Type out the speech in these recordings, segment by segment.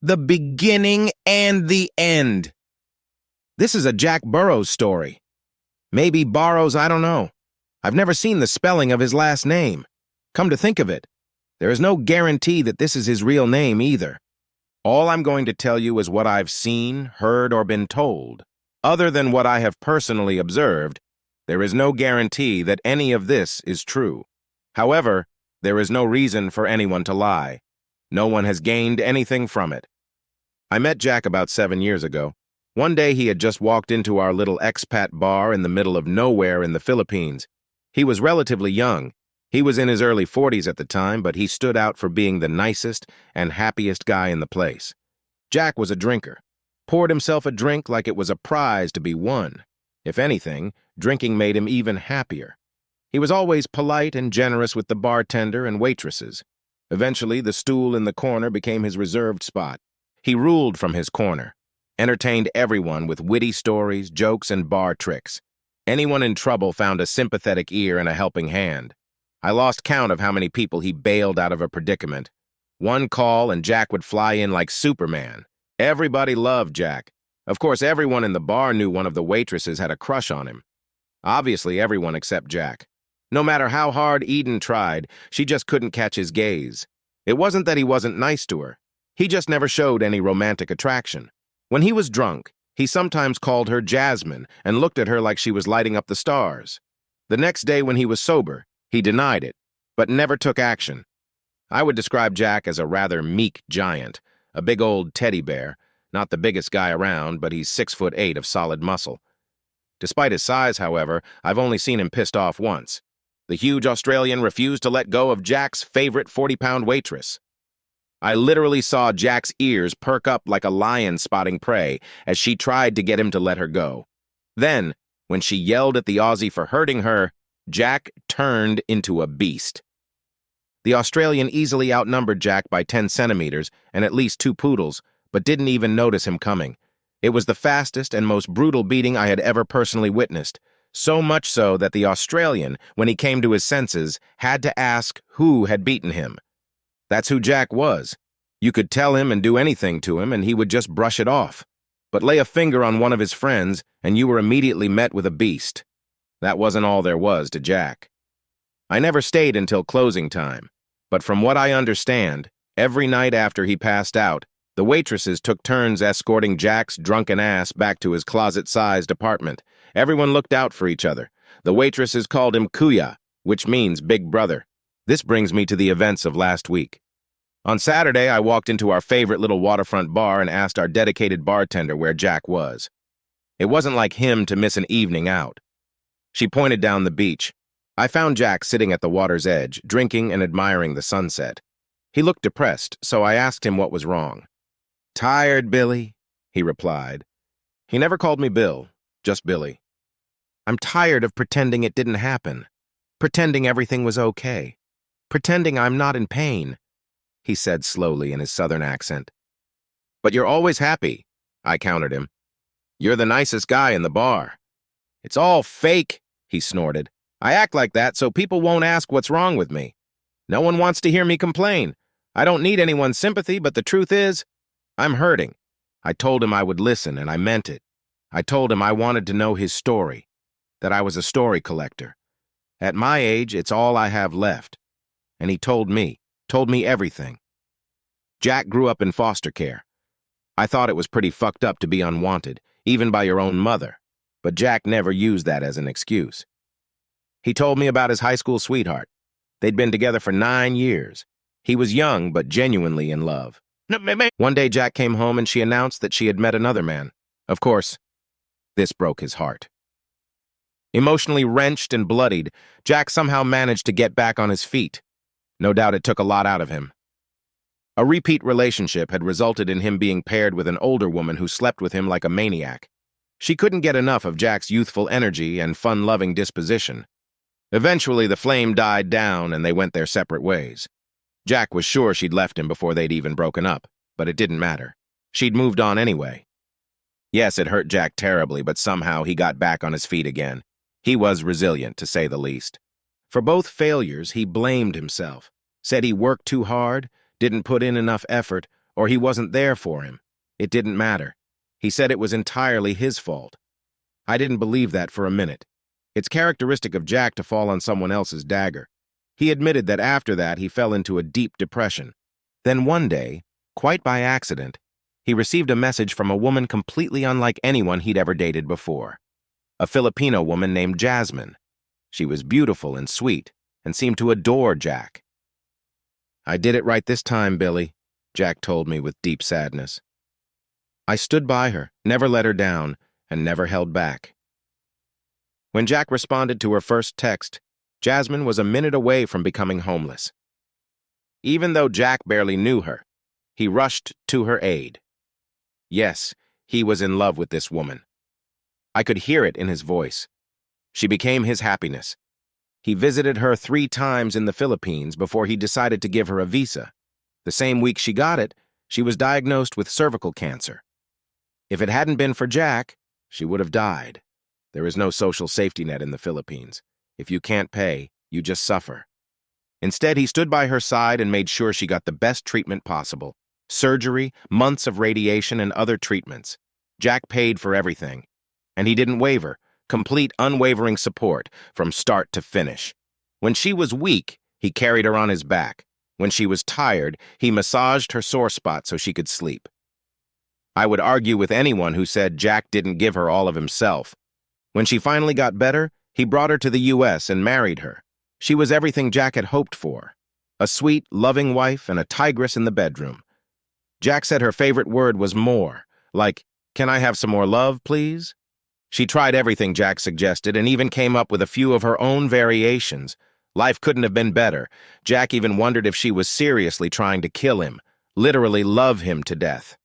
The beginning and the end. This is a Jack Burrows story. Maybe Burrows, I don't know. I've never seen the spelling of his last name. Come to think of it, there is no guarantee that this is his real name either. All I'm going to tell you is what I've seen, heard, or been told. Other than what I have personally observed, there is no guarantee that any of this is true. However, there is no reason for anyone to lie. No one has gained anything from it. I met Jack about 7 years ago. One day he had just walked into our little expat bar in the middle of nowhere in the Philippines. He was relatively young. He was in his early 40s at the time, but he stood out for being the nicest and happiest guy in the place. Jack was a drinker. Poured himself a drink like it was a prize to be won. If anything, drinking made him even happier. He was always polite and generous with the bartender and waitresses. Eventually, the stool in the corner became his reserved spot. He ruled from his corner, entertained everyone with witty stories, jokes, and bar tricks. Anyone in trouble found a sympathetic ear and a helping hand. I lost count of how many people he bailed out of a predicament. One call and Jack would fly in like Superman. Everybody loved Jack. Of course, everyone in the bar knew one of the waitresses had a crush on him. Obviously, everyone except Jack. No matter how hard Eden tried, she just couldn't catch his gaze. It wasn't that he wasn't nice to her. He just never showed any romantic attraction. When he was drunk, he sometimes called her Jasmine and looked at her like she was lighting up the stars. The next day when he was sober, he denied it, but never took action. I would describe Jack as a rather meek giant, a big old teddy bear, not the biggest guy around, but he's 6'8" of solid muscle. Despite his size, however, I've only seen him pissed off once. The huge Australian refused to let go of Jack's favorite 40-pound waitress. I literally saw Jack's ears perk up like a lion spotting prey as she tried to get him to let her go. Then, when she yelled at the Aussie for hurting her, Jack turned into a beast. The Australian easily outnumbered Jack by 10 centimeters and at least 2 poodles, but didn't even notice him coming. It was the fastest and most brutal beating I had ever personally witnessed. So much so that the Australian, when he came to his senses, had to ask who had beaten him. That's who Jack was. You could tell him and do anything to him, and he would just brush it off. But lay a finger on one of his friends, and you were immediately met with a beast. That wasn't all there was to Jack. I never stayed until closing time, but from what I understand, every night after he passed out, the waitresses took turns escorting Jack's drunken ass back to his closet-sized apartment. Everyone looked out for each other. The waitresses called him Kuya, which means big brother. This brings me to the events of last week. On Saturday, I walked into our favorite little waterfront bar and asked our dedicated bartender where Jack was. It wasn't like him to miss an evening out. She pointed down the beach. I found Jack sitting at the water's edge, drinking and admiring the sunset. He looked depressed, so I asked him what was wrong. "Tired, Billy," he replied. He never called me Bill, just Billy. "I'm tired of pretending it didn't happen, pretending everything was okay, pretending I'm not in pain," he said slowly in his southern accent. "But you're always happy," I countered him. "You're the nicest guy in the bar." "It's all fake," he snorted. "I act like that so people won't ask what's wrong with me. No one wants to hear me complain. I don't need anyone's sympathy, but the truth is, I'm hurting." I told him I would listen, and I meant it. I told him I wanted to know his story, that I was a story collector. At my age, it's all I have left. And he told me everything. Jack grew up in foster care. I thought it was pretty fucked up to be unwanted, even by your own mother, but Jack never used that as an excuse. He told me about his high school sweetheart. They'd been together for 9 years. He was young, but genuinely in love. One day Jack came home and she announced that she had met another man. Of course, this broke his heart. Emotionally wrenched and bloodied, Jack somehow managed to get back on his feet. No doubt it took a lot out of him. A repeat relationship had resulted in him being paired with an older woman who slept with him like a maniac. She couldn't get enough of Jack's youthful energy and fun-loving disposition. Eventually, the flame died down and they went their separate ways. Jack was sure she'd left him before they'd even broken up, but it didn't matter. She'd moved on anyway. Yes, it hurt Jack terribly, but somehow he got back on his feet again. He was resilient, to say the least. For both failures, he blamed himself, said he worked too hard, didn't put in enough effort, or he wasn't there for him. It didn't matter. He said it was entirely his fault. I didn't believe that for a minute. It's characteristic of Jack to fall on someone else's dagger. He admitted that after that he fell into a deep depression. Then one day, quite by accident, he received a message from a woman completely unlike anyone he'd ever dated before. A Filipino woman named Jasmine. She was beautiful and sweet, and seemed to adore Jack. "I did it right this time, Billy," Jack told me with deep sadness. "I stood by her, never let her down, and never held back." When Jack responded to her first text, Jasmine was a minute away from becoming homeless. Even though Jack barely knew her, he rushed to her aid. Yes, he was in love with this woman. I could hear it in his voice. She became his happiness. He visited her 3 times in the Philippines before he decided to give her a visa. The same week she got it, she was diagnosed with cervical cancer. If it hadn't been for Jack, she would have died. There is no social safety net in the Philippines. If you can't pay, you just suffer. Instead, he stood by her side and made sure she got the best treatment possible. Surgery, months of radiation, and other treatments. Jack paid for everything. And he didn't waver. Complete, unwavering support from start to finish. When she was weak, he carried her on his back. When she was tired, he massaged her sore spot so she could sleep. I would argue with anyone who said Jack didn't give her all of himself. When she finally got better, he brought her to the U.S. and married her. She was everything Jack had hoped for. A sweet, loving wife and a tigress in the bedroom. Jack said her favorite word was more, like, "Can I have some more love, please?" She tried everything Jack suggested and even came up with a few of her own variations. Life couldn't have been better. Jack even wondered if she was seriously trying to kill him, literally love him to death.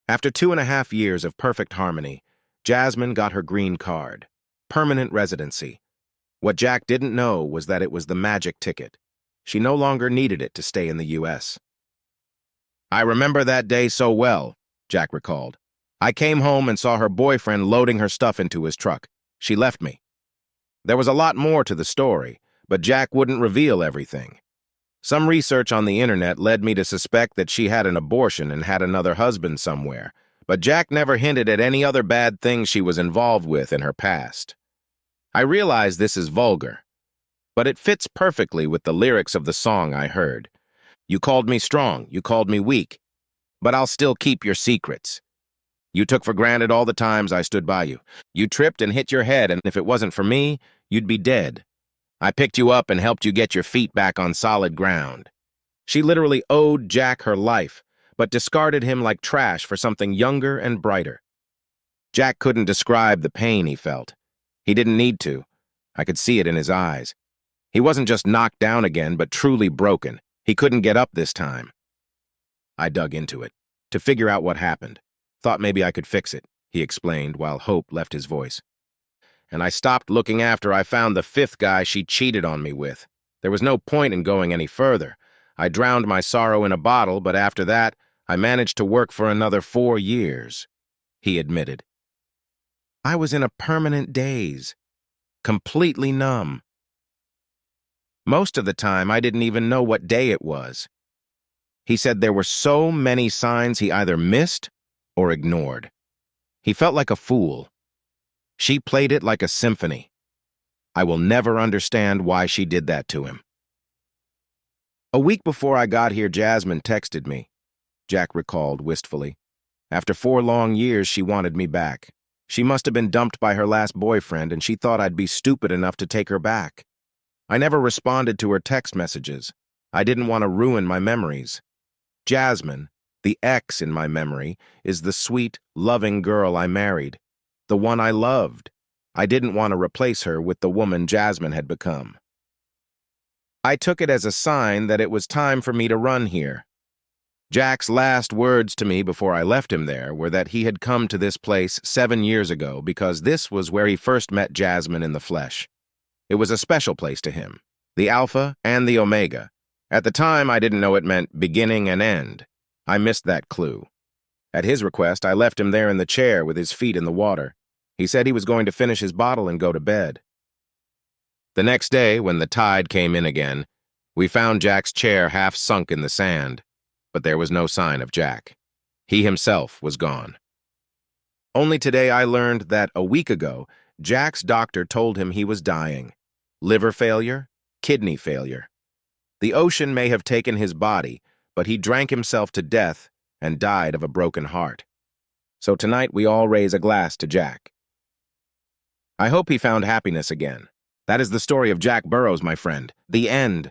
After 2.5 years of perfect harmony, Jasmine got her green card, permanent residency. What Jack didn't know was that it was the magic ticket. She no longer needed it to stay in the U.S. "I remember that day so well," Jack recalled. "I came home and saw her boyfriend loading her stuff into his truck. She left me." There was a lot more to the story, but Jack wouldn't reveal everything. Some research on the internet led me to suspect that she had an abortion and had another husband somewhere, but Jack never hinted at any other bad things she was involved with in her past. I realize this is vulgar, but it fits perfectly with the lyrics of the song I heard. "You called me strong, you called me weak, but I'll still keep your secrets. You took for granted all the times I stood by you. You tripped and hit your head, and if it wasn't for me, you'd be dead. I picked you up and helped you get your feet back on solid ground." She literally owed Jack her life, but discarded him like trash for something younger and brighter. Jack couldn't describe the pain he felt. He didn't need to. I could see it in his eyes. He wasn't just knocked down again, but truly broken. He couldn't get up this time. I dug into it, to figure out what happened. Thought maybe I could fix it, he explained while hope left his voice. And I stopped looking after I found the 5th guy she cheated on me with. There was no point in going any further. I drowned my sorrow in a bottle, but after that, I managed to work for another 4 years, he admitted. I was in a permanent daze, completely numb. Most of the time, I didn't even know what day it was. He said there were so many signs he either missed or ignored. He felt like a fool. She played it like a symphony. I will never understand why she did that to him. A week before I got here, Jasmine texted me, Jack recalled wistfully. After 4 long years, she wanted me back. She must have been dumped by her last boyfriend, and she thought I'd be stupid enough to take her back. I never responded to her text messages. I didn't want to ruin my memories. Jasmine, the ex in my memory, is the sweet, loving girl I married, the one I loved. I didn't want to replace her with the woman Jasmine had become. I took it as a sign that it was time for me to run here. Jack's last words to me before I left him there were that he had come to this place 7 years ago because this was where he first met Jasmine in the flesh. It was a special place to him, the Alpha and the Omega. At the time, I didn't know it meant beginning and end. I missed that clue. At his request, I left him there in the chair with his feet in the water. He said he was going to finish his bottle and go to bed. The next day, when the tide came in again, we found Jack's chair half sunk in the sand. but there was no sign of Jack. He himself was gone. Only today I learned that a week ago, Jack's doctor told him he was dying. Liver failure, kidney failure. The ocean may have taken his body, but he drank himself to death and died of a broken heart. So tonight we all raise a glass to Jack. I hope he found happiness again. That is the story of Jack Burrows, my friend. The end.